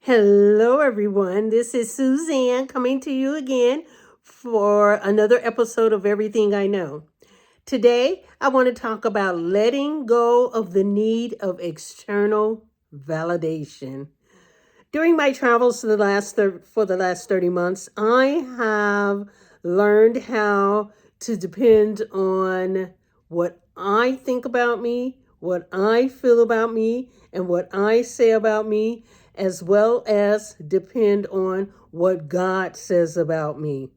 Hello, everyone. This is Suzanne coming to you again for another episode of Everything I Know. Today, I want to talk about letting go of the need of external validation. During my travels for the last 30 months, I have learned how to depend on what I think about me, what I feel about me, and what I say about me, as well as depend on what God says about me.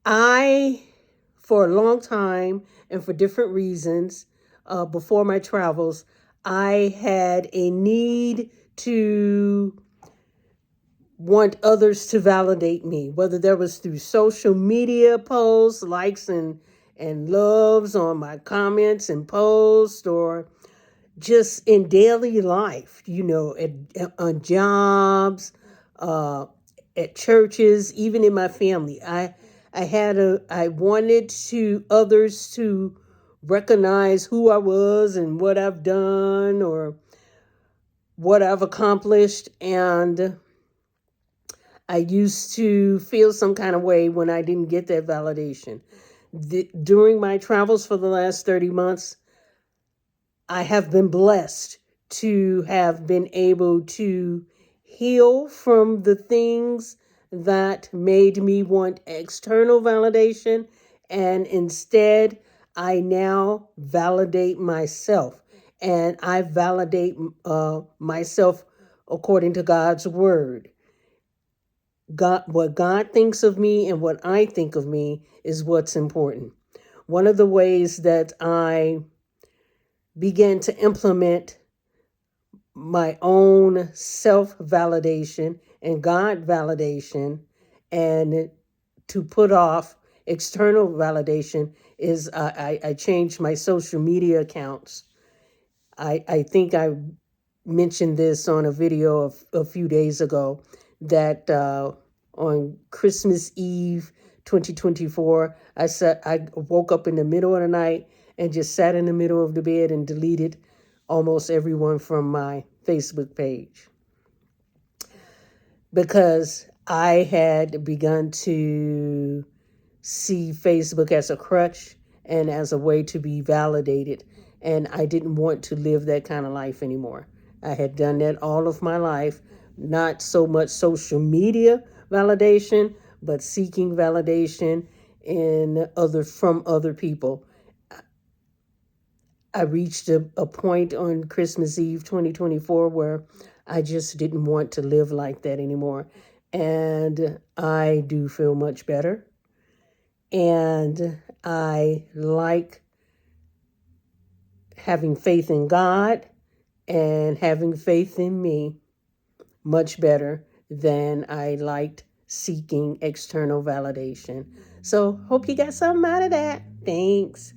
I, for a long time and for different reasons, before my travels, I had a need to want others to validate me, whether that was through social media posts, likes and loves on my comments and posts, or just in daily life, on jobs, uh, at churches, even in my family. I wanted to others to recognize who I was and what I've done or what I've accomplished. And I used to feel some kind of way when I didn't get that validation. During my travels for the last 30 months, I have been blessed to have been able to heal from the things that made me want external validation. And instead, I now validate myself. And I validate myself according to God's word. What God thinks of me and what I think of me is what's important. One of the ways that I began to implement my own self-validation and God validation and to put off external validation is I changed my social media accounts. I think I mentioned this on a video a few days ago that on Christmas Eve 2024, I woke up in the middle of the night and just sat in the middle of the bed and deleted almost everyone from my Facebook page because I had begun to see Facebook as a crutch and as a way to be validated. And I didn't want to live that kind of life anymore. I had done that all of my life, not so much social media validation, but seeking validation from other people. I reached a point on Christmas Eve 2024 where I just didn't want to live like that anymore. And I do feel much better. And I like having faith in God and having faith in me much better than I liked seeking external validation. So hope you got something out of that. Thanks.